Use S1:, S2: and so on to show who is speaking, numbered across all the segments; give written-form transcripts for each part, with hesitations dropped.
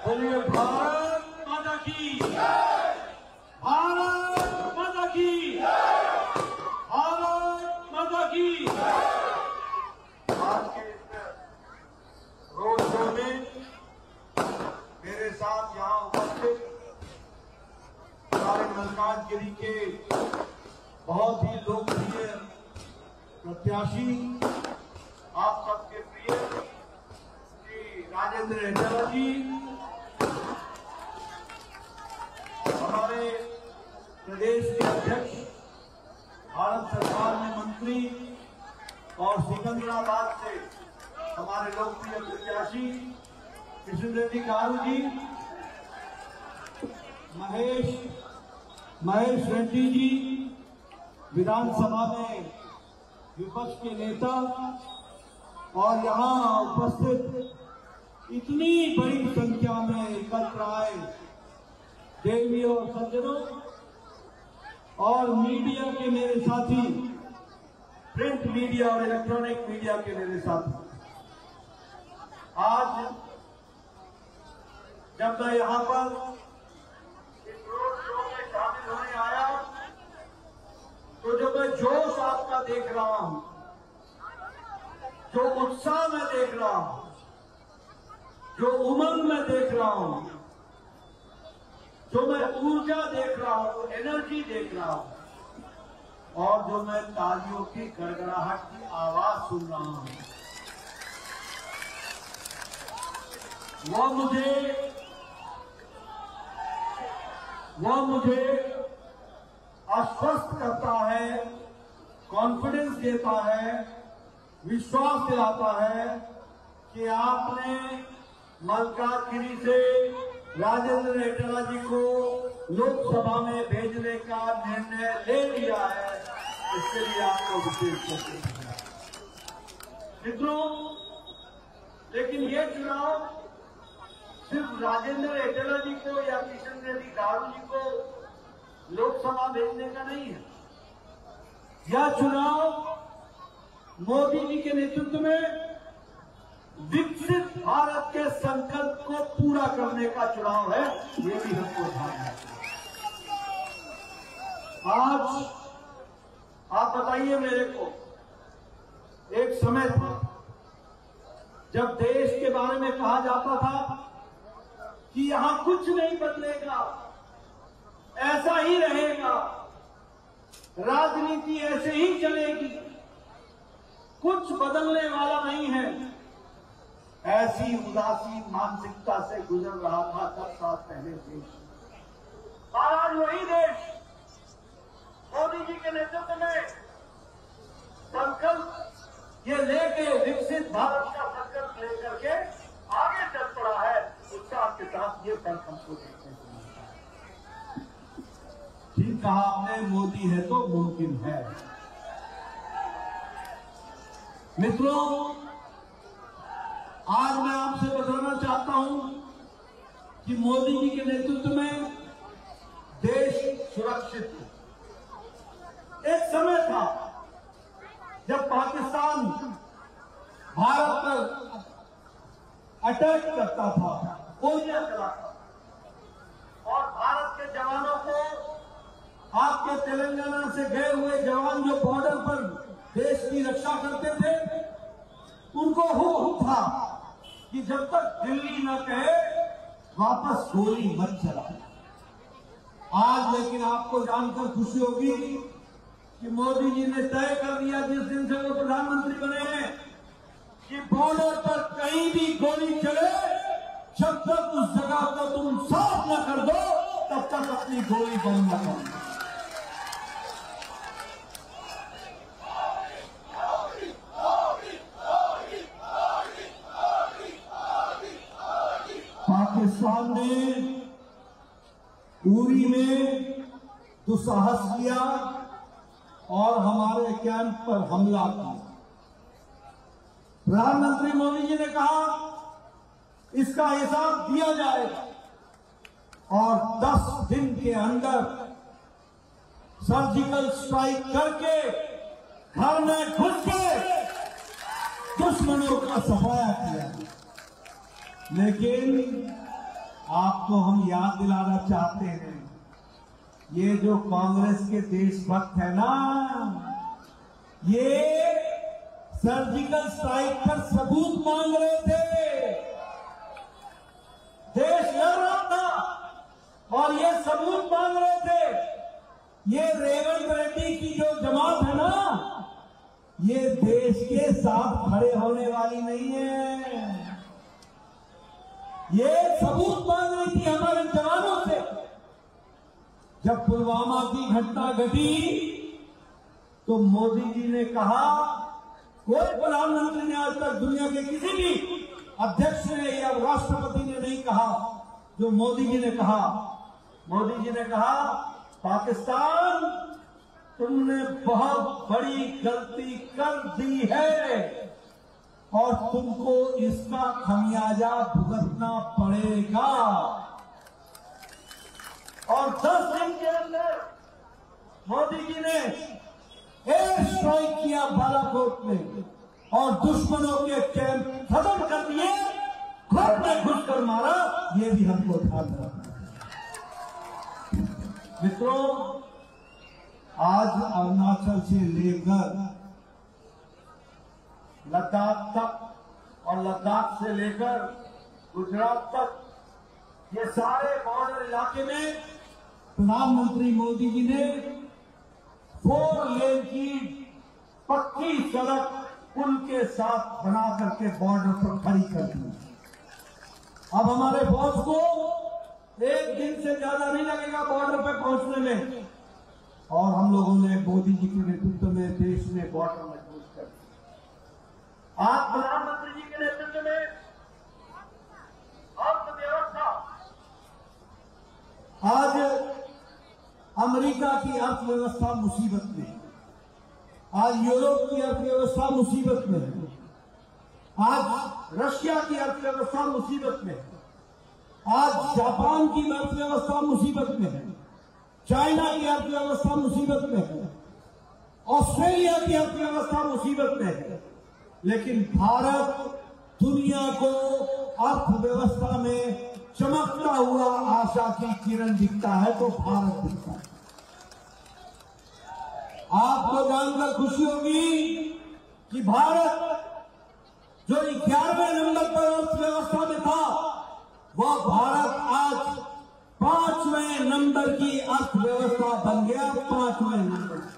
S1: बोलिए भारत माता की, भारत माता की, भारत माता की। आज के रोड शो में मेरे साथ यहाँ उपस्थित हमारे मल्काजगिरी के बहुत ही लोकप्रिय प्रत्याशी, आप सबके प्रिय श्री राजेंद्र एटेला जी, हमारे प्रदेश के अध्यक्ष, भारत सरकार में मंत्री और सिकंदराबाद से हमारे लोकप्रिय प्रत्याशी कृष्ण रेड्डी गारू जी, महेश रेड्डी जी, विधानसभा में विपक्ष के नेता, और यहाँ उपस्थित इतनी बड़ी संख्या में एकत्र आए देवी और सज्जनों, और मीडिया के मेरे साथी, प्रिंट मीडिया और इलेक्ट्रॉनिक मीडिया के मेरे साथी, आज जब मैं यहाँ पर इस रोड शो में शामिल होने आया तो जो मैं जोश आपका देख रहा हूं, जो उत्साह मैं देख रहा हूं, जो उमंग मैं देख रहा हूं, जो मैं ऊर्जा देख रहा हूं, एनर्जी देख रहा हूं, और जो मैं तालियों की गड़गड़ाहट की आवाज सुन रहा हूं, वह मुझे आश्वस्त करता है, कॉन्फिडेंस देता है, विश्वास दिलाता है कि आपने मल्काजगिरी से राजेंद्र एटेला जी को लोकसभा में भेजने का निर्णय ले लिया है। इसके लिए आपको विशेष धन्यवाद। मित्रों, लेकिन ये चुनाव सिर्फ राजेंद्र एटेला जी को या किशन रेड्डी गारू जी को लोकसभा भेजने का नहीं है। यह चुनाव मोदी जी के नेतृत्व में विकसित भारत के संकल्प को पूरा करने का चुनाव है। ये भी हमको ध्यान है। आज आप बताइए मेरे को, एक समय था जब देश के बारे में कहा जाता था कि यहां कुछ नहीं बदलेगा, ऐसा ही रहेगा, राजनीति ऐसे ही चलेगी, कुछ बदलने वाला नहीं है। ऐसी उदासी मानसिकता से गुजर रहा था 10 साल पहले देश। और आज वही देश मोदी जी के नेतृत्व में संकल्प ये लेके, विकसित भारत का संकल्प लेकर के आगे चल पड़ा है। उत्साह के साथ ये फर्क हमको देखने को मिलता है। ठीक कहा आपने, मोदी है तो मुमकिन है। मित्रों, आज मैं आपसे बताना चाहता हूं कि मोदी जी के नेतृत्व में देश सुरक्षित है। एक समय था जब पाकिस्तान भारत पर अटैक करता था, गोलियां चलाता था, और भारत के जवानों को, आपके तेलंगाना से गए हुए जवान जो बॉर्डर पर देश की रक्षा करते थे, उनको हुक्म था कि जब तक दिल्ली न कहे वापस गोली मत चला। आज लेकिन आपको जानकर खुशी होगी कि मोदी जी ने तय कर लिया, जिस दिन से वो प्रधानमंत्री बने हैं, कि बॉर्डर पर कहीं भी गोली चले, जब तक उस जगह को तुम साफ न कर दो, तब तक अपनी गोली बंद न करो। पाकिस्तान ने उरी में दुस्साहस किया और हमारे कैंप पर हमला किया। प्रधानमंत्री मोदी जी ने कहा इसका हिसाब दिया जाएगा, और 10 दिन के अंदर सर्जिकल स्ट्राइक करके घर में घुस के दुश्मनों का सफाया किया। लेकिन आपको हम याद दिलाना चाहते हैं, ये जो कांग्रेस के देशभक्त है ना, ये सर्जिकल स्ट्राइक पर सबूत मांग रहे थे। देश लड़ रहा था और ये सबूत मांग रहे थे। ये रेवंत रेड्डी की जो जमात है ना, ये देश के साथ खड़े होने वाली नहीं है। ये सबूत मांग रही थी हमारे जवानों से। जब पुलवामा की घटना घटी तो मोदी जी ने कहा, कोई प्रधानमंत्री ने आज तक दुनिया के किसी भी अध्यक्ष ने या राष्ट्रपति ने नहीं कहा जो मोदी जी ने कहा। मोदी जी ने कहा, पाकिस्तान तुमने बहुत बड़ी गलती कर दी है और तुमको इसका खमियाजा भुगतना पड़ेगा। और 10 दिन के अंदर मोदी जी ने एयर स्ट्राइक किया बालाकोट में और दुश्मनों के कैंप खत्म कर दिए, खुद ने घुसकर मारा। ये भी हमको ध्यान रखना है। मित्रों, आज अरुणाचल से लेकर लद्दाख तक और लद्दाख से लेकर गुजरात तक ये सारे बॉर्डर इलाके में प्रधानमंत्री मोदी जी ने 4 लेन की पक्की सड़क पुल के साथ बना करके बॉर्डर पर खड़ी कर दी। अब हमारे फौज को 1 दिन से ज्यादा नहीं लगेगा बॉर्डर पे पहुंचने में, और हम लोगों ने मोदी जी के नेतृत्व में देश में बॉर्डर मजबूत कर दिया। आज प्रधानमंत्री जी के नेतृत्व में अर्थव्यवस्था, आज अमेरिका की अर्थव्यवस्था मुसीबत में है, आज यूरोप की अर्थव्यवस्था मुसीबत में है, आज रशिया की अर्थव्यवस्था मुसीबत में है, आज जापान की अर्थव्यवस्था मुसीबत में है, चाइना की अर्थव्यवस्था मुसीबत में है, ऑस्ट्रेलिया की अर्थव्यवस्था मुसीबत में है, लेकिन भारत दुनिया को अर्थव्यवस्था में चमकता हुआ आशा की किरण दिखता है तो भारत दिखता है। आपको जानकर खुशी होगी कि भारत जो 11वें नंबर पर अर्थव्यवस्था में था, वह भारत आज 5वें नंबर की अर्थव्यवस्था बन गया। 5वें नंबर।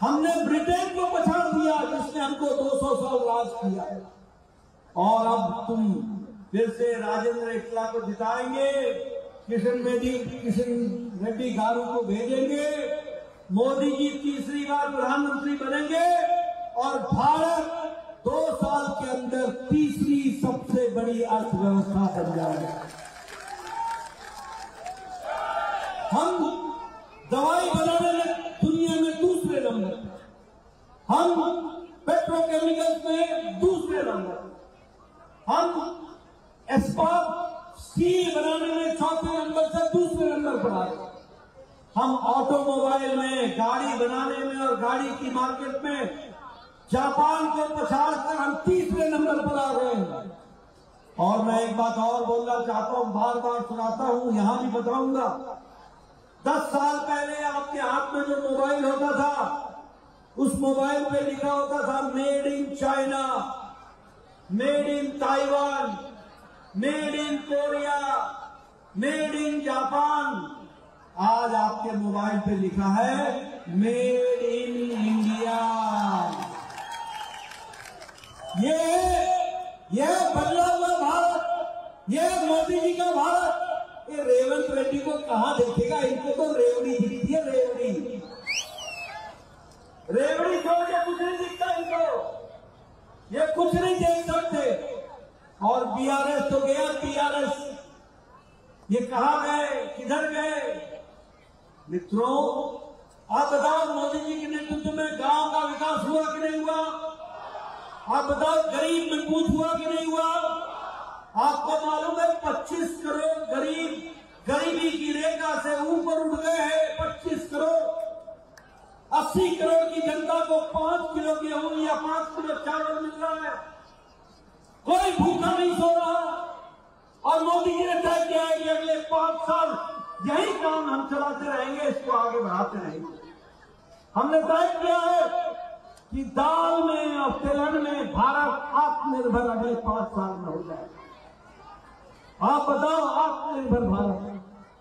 S1: हमने ब्रिटेन को पछाड़ दिया जिसने हमको 200 साल राज किया, और अब तुम फिर से राजेंद्र एकला को जिताएंगे, किशन रेड्डी गारू को भेजेंगे, मोदी जी तीसरी बार प्रधानमंत्री बनेंगे और भारत 2 साल के अंदर तीसरी सबसे बड़ी अर्थव्यवस्था बन जाएगा। हम दवाई बनाने में दुनिया में दूसरे नंबर पर, हम पेट्रोकेमिकल्स में दूसरे नंबर पर, हम इस्पात स्टील बनाने में 4थे नंबर से दूसरे नंबर पर आ गए। हम ऑटोमोबाइल में, गाड़ी बनाने में और गाड़ी की मार्केट में जापान को पछाड़ कर हम तीसरे नंबर पर आ गए हैं। और मैं एक बात और बोलना चाहता हूं, बार बार सुनाता हूं, यहां भी बताऊंगा। 10 साल पहले आपके हाथ में जो मोबाइल होता था, उस मोबाइल पे लिखा होता था made in China, made in Taiwan, made in Korea, made in Japan. आज आपके मोबाइल पे लिखा है मेड इन इंडिया। ये बदला हुआ भारत, ये मोदी जी का भारत, ये रेवंत रेड्डी को कहां देखेगा? इनको तो रेवड़ी दिखती है, रेवड़ी छोड़ के कुछ नहीं दिखता इनको, ये कुछ नहीं देख सकते। और बीआरएस तो गया, टीआरएस, ये कहां गए, किधर गए? मित्रों, आप बताओ मोदी जी के नेतृत्व में गांव का विकास हुआ कि नहीं हुआ? आप बताओ गरीब मजबूत हुआ कि नहीं हुआ? आपको मालूम है 25 करोड़ गरीब गरीबी की रेखा से ऊपर उठ गए हैं। 25 करोड़, 80 करोड़ की जनता को 5 किलो गेहूं या 5 किलो चावल मिल रहा है। कोई भूखा नहीं सो रहा। और मोदी जी ने तय किया है कि अगले 5 साल यही काम हम चलाते रहेंगे, इसको आगे बढ़ाते रहेंगे। हमने तय किया है कि दाल में और तिलहन में भारत आत्मनिर्भर अगले 5 साल में हो जाए। आप बताओ, आत्मनिर्भर भारत,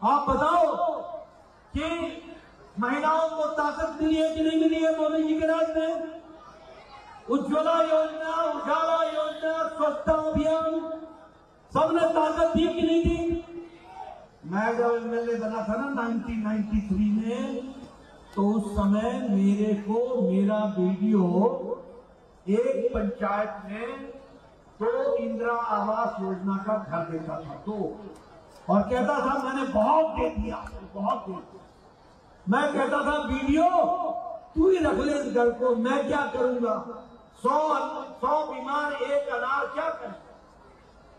S1: आप बताओ कि महिलाओं को ताकत मिली है कि नहीं मिली है मोदी जी के राज में? उज्ज्वला योजना, उजाला योजना, स्वच्छता अभियान, सबने ताकत दी कि नहीं दी? मैं जब एमएलए बना था ना 1993 में, तो उस समय मेरे को मेरा वीडियो एक पंचायत में 2 इंदिरा आवास योजना का घर देता था, 2, और कहता था मैंने बहुत दे दिया, बहुत दे दिया। मैं कहता था वीडियो तू ही रख ले इस घर को, मैं क्या करूंगा, 100 बीमार 1 अनार क्या करें।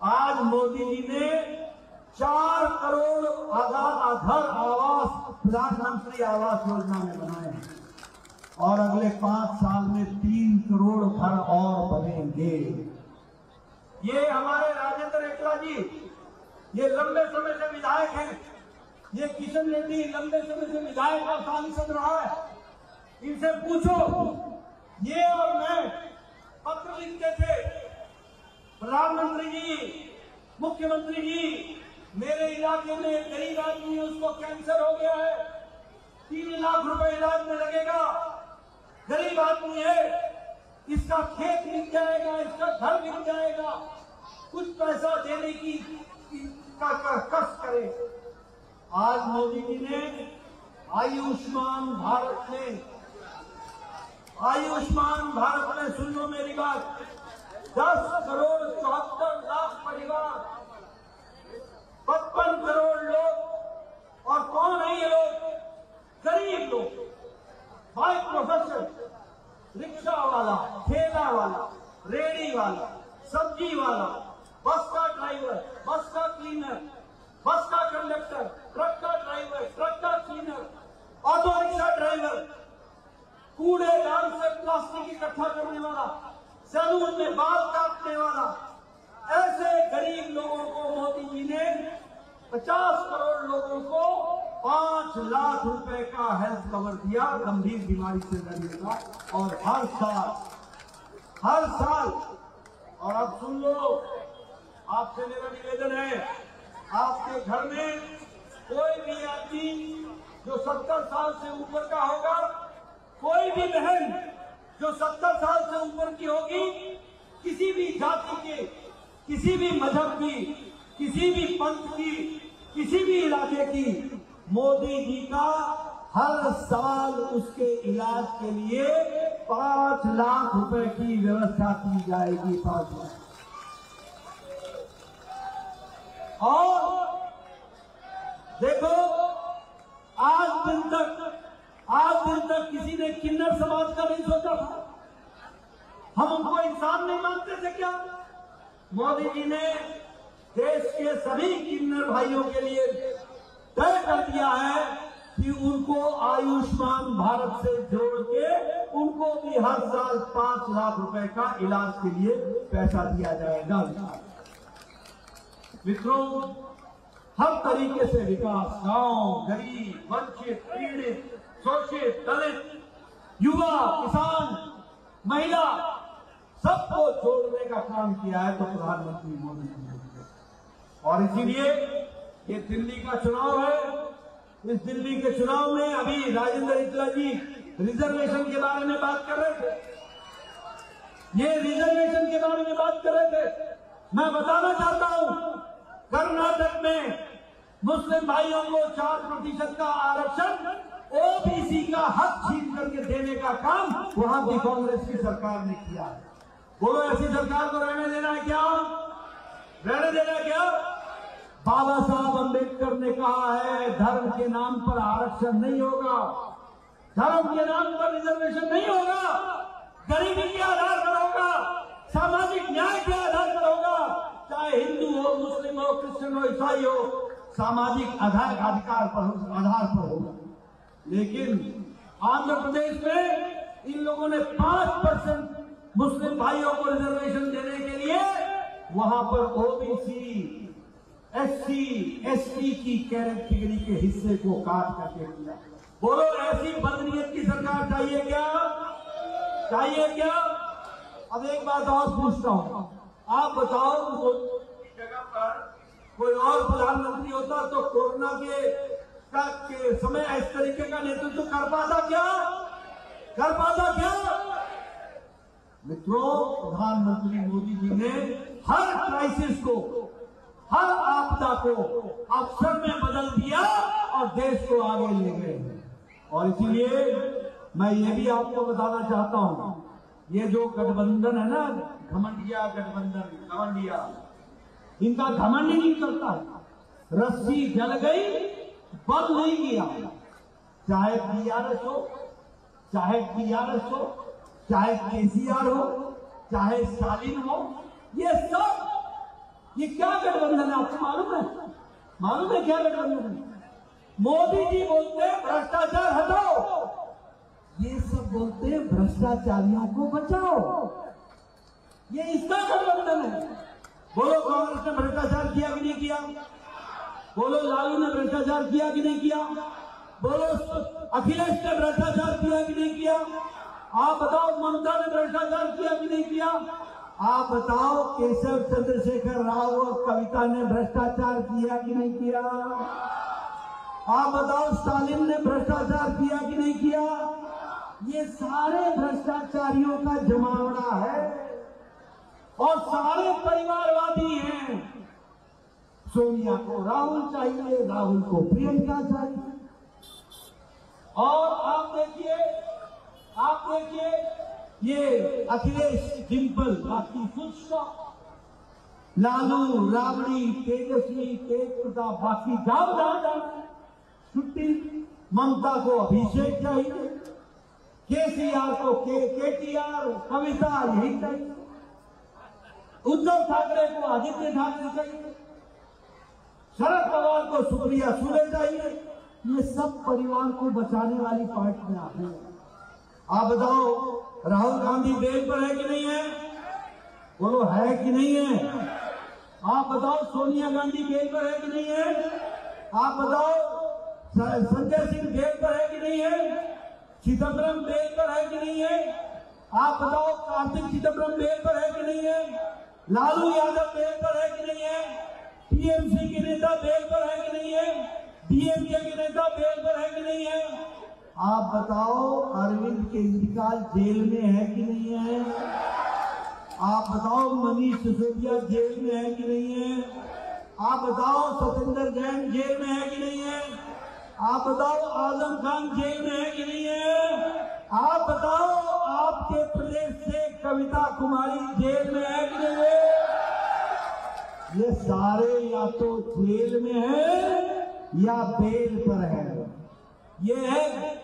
S1: आज मोदी जी ने 4 करोड़ घर आवास प्रधानमंत्री आवास योजना में बनाए हैं, और अगले 5 साल में 3 करोड़ घर और बनेंगे। ये हमारे राजेंद्र एकला जी, ये लंबे समय से विधायक हैं, ये किशन रेड्डी लंबे समय से विधायक और सांसद रहा है, इनसे पूछो। ये और मैं पत्र लिखते थे, प्रधानमंत्री जी, मुख्यमंत्री जी, मेरे इलाके में एक गरीब आदमी है, उसको कैंसर हो गया है, 3 लाख रुपए इलाज में लगेगा, गरीब आदमी है, इसका खेत बिक जाएगा, इसका घर बिक जाएगा, कुछ पैसा देने की कष्ट करे। आज मोदी जी ने आयुष्मान भारत में सुन लो मेरी बात, 10 करोड़ 74 लाख परिवार, 55 करोड़ लोग, और कौन है ये लोग? गरीब लोग, बाइक प्रोफेसर, रिक्शा वाला, ठेला वाला, रेडी वाला, सब्जी वाला, बस का ड्राइवर, बस का क्लीनर, बस का कंडक्टर, ट्रक का ड्राइवर, ट्रक का क्लीनर, ऑटो रिक्शा ड्राइवर, कूड़ेदान से प्लास्टिक इकट्ठा करने वाला, सैलून में बाल काटने वाला, ऐसे गरीब लोगों को मोदी जी ने 50 करोड़ लोगों को 5 लाख रुपए का हेल्थ कवर दिया गंभीर बीमारी से लड़ने का, और हर साल। और अब सुन लो, आपसे मेरा निवेदन है, आपके घर में कोई भी आदमी जो 70 साल से ऊपर का होगा, कोई भी बहन जो 70 साल से ऊपर की होगी, किसी भी जाति के, किसी भी मजहब की, किसी भी पंथ की, किसी भी इलाके की, मोदी जी का हर साल उसके इलाज के लिए 5 लाख रुपए की व्यवस्था की जाएगी, 5 लाख। और देखो, आज दिन तक किसी ने किन्नर समाज का नहीं सोचा था। हम उनको इंसान नहीं मानते थे क्या? मोदी जी ने देश के सभी किन्नर भाइयों के लिए तय कर दिया है कि उनको आयुष्मान भारत से जोड़ के उनको भी हर साल 5 लाख रुपए का इलाज के लिए पैसा दिया जाएगा। मित्रों, हर तरीके से विकास, गांव, गरीब, वंचित, पीड़ित, शोषित, दलित, युवा, किसान, महिला, सबको जोड़ने का काम किया है तो प्रधानमंत्री मोदी जी ने। और इसीलिए ये दिल्ली का चुनाव है। इस दिल्ली के चुनाव में अभी राजेंद्र एकला जी रिजर्वेशन के बारे में बात कर रहे थे, ये रिजर्वेशन के बारे में बात कर रहे थे। मैं बताना चाहता हूं, कर्नाटक में मुस्लिम भाइयों को 4% का आरक्षण, ओबीसी का हक छीन करके देने का काम वहां की कांग्रेस की सरकार ने किया है। बोलो, ऐसी सरकार को रहने देना है क्या? रहने देना है क्या? बाबा साहब अंबेडकर ने कहा है, धर्म के नाम पर आरक्षण नहीं होगा, धर्म के नाम पर रिजर्वेशन नहीं होगा, गरीबी के आधार पर होगा, सामाजिक न्याय के आधार पर होगा, चाहे हिंदू हो, मुस्लिम हो, क्रिश्चियन हो, ईसाई हो, सामाजिक अधिकार पर आधार पर होगा। लेकिन आंध्र प्रदेश में इन लोगों ने 5% मुस्लिम भाइयों को रिजर्वेशन देने के लिए वहां पर ओबीसी, SC ST की कैटेगरी के हिस्से को काट करके दिया। बोलो, ऐसी बदनीयत की सरकार चाहिए क्या? चाहिए क्या? अब एक बात और पूछता हूं, आप बताओ, की जगह पर कोई और प्रधानमंत्री होता तो कोरोना के समय इस तरीके का नेतृत्व कर पाता क्या? कर पाता क्या? मित्रों, प्रधानमंत्री मोदी जी ने हर क्राइसिस को, हर आपदा को अवसर में बदल दिया और देश को आगे ले गए। और इसीलिए मैं ये भी आपको बताना चाहता हूं, ये जो गठबंधन है ना, घमंडिया गठबंधन, घमंडिया, इनका घमंड ही नहीं करता है। रस्सी जल गई, बंद नहीं किया। चाहे टीआरएस हो, चाहे टीआरएस हो, चाहे केसीआर हो, चाहे स्टालिन हो, ये सब, ये क्या गठबंधन है आपको मालूम है? मालूम है क्या गठबंधन है? मोदी जी बोलते हैं भ्रष्टाचार हटाओ, ये सब बोलते हैं भ्रष्टाचारियों को बचाओ। ये इसका गठबंधन है। बोलो, कांग्रेस ने भ्रष्टाचार किया कि नहीं किया? बोलो, लालू ने भ्रष्टाचार किया कि नहीं किया? बोलो, अखिलेश ने भ्रष्टाचार किया कि नहीं किया? आप बताओ, ममता ने भ्रष्टाचार किया कि नहीं किया? आप बताओ, केशव चंद्रशेखर राव और कविता ने भ्रष्टाचार किया कि नहीं किया? आप बताओ, स्टालिन ने भ्रष्टाचार किया कि नहीं किया? ये सारे भ्रष्टाचारियों का जमावड़ा है और सारे परिवारवादी हैं। सोनिया को राहुल चाहिए, राहुल को प्रियंका चाहिए। और आप देखिए, ये अखिलेश डिंपल, बाकी फुल स्टॉप। लालू, राबड़ी, तेजस्वी, तेज प्रताप, बाकी जाओ जहां छुट्टी। ममता को अभिषेक चाहिए, केसीआर को केटीआर, कविता यही चाहिए, उद्धव ठाकरे को आदित्य ठाकरे चाहिए, शरद पवार को सुप्रिया सुले चाहिए। ये सब परिवार को बचाने वाली पार्टी में आते हैं। आप बताओ, राहुल गांधी बेल पर है कि नहीं है? बोलो, है कि नहीं है? आप बताओ, सोनिया गांधी बेल पर है कि नहीं है? आप बताओ, संजय सिंह बेल पर है कि नहीं है? चिदम्बरम बेल पर है कि नहीं है? आप बताओ, कार्तिक चिदम्बरम बेल पर है कि नहीं है? लालू यादव बेल पर है कि नहीं है? टीएमसी के नेता बेल पर है कि नहीं है? डीएमके के नेता बेल पर है कि नहीं है? आप बताओ, अरविंद केजरीवाल जेल में है कि नहीं है? आप बताओ, मनीष सिसोदिया जेल में है कि नहीं है? आप बताओ, सतेंद्र जैन जेल में है कि नहीं है? आप बताओ, आजम खान जेल में है कि नहीं है? आप बताओ, आपके प्रदेश से कविता कुमारी जेल में है कि नहीं है? ये सारे या तो जेल में है या बेल पर है। ये है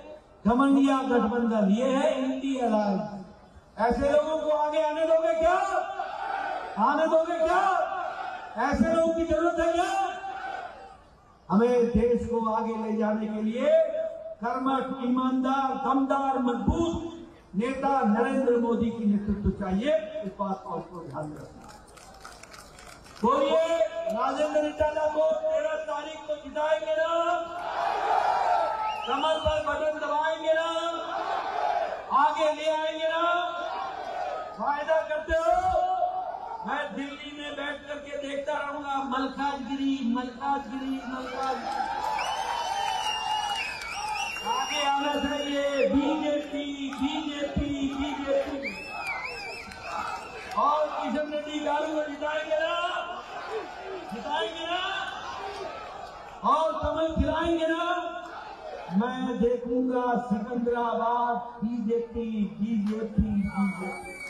S1: घमंडिया गठबंधन, ये है इंडी अलायंस। ऐसे लोगों को आगे आने दोगे क्या? आने दोगे क्या? ऐसे लोगों की जरूरत है क्या? हमें देश को आगे ले जाने के लिए कर्मठ, ईमानदार, दमदार, मजबूत नेता नरेंद्र मोदी की नेतृत्व चाहिए। इस बात को आपको ध्यान में रखना। बोलिए, राजेंद्र इटाला को 13 तारीख को जिताएंगे ना? कमल पर बटन दबाएंगे ना? आगे ले आएंगे ना? वायदा करते हो? मैं दिल्ली में बैठ करके देखता रहूंगा, मलकाजगिरी, मलकाजगिरी, मलकाजगिरी। आगे आना चाहिए बीजेपी, बीजेपी, बीजेपी। और किशन रेड्डी गारू को जिताएंगे ना? जिताएंगे ना? और कमल खिलाएंगे ना? मैं देखूंगा सिकंदराबाद बीजेपी, बीजेपी, बीजेपी।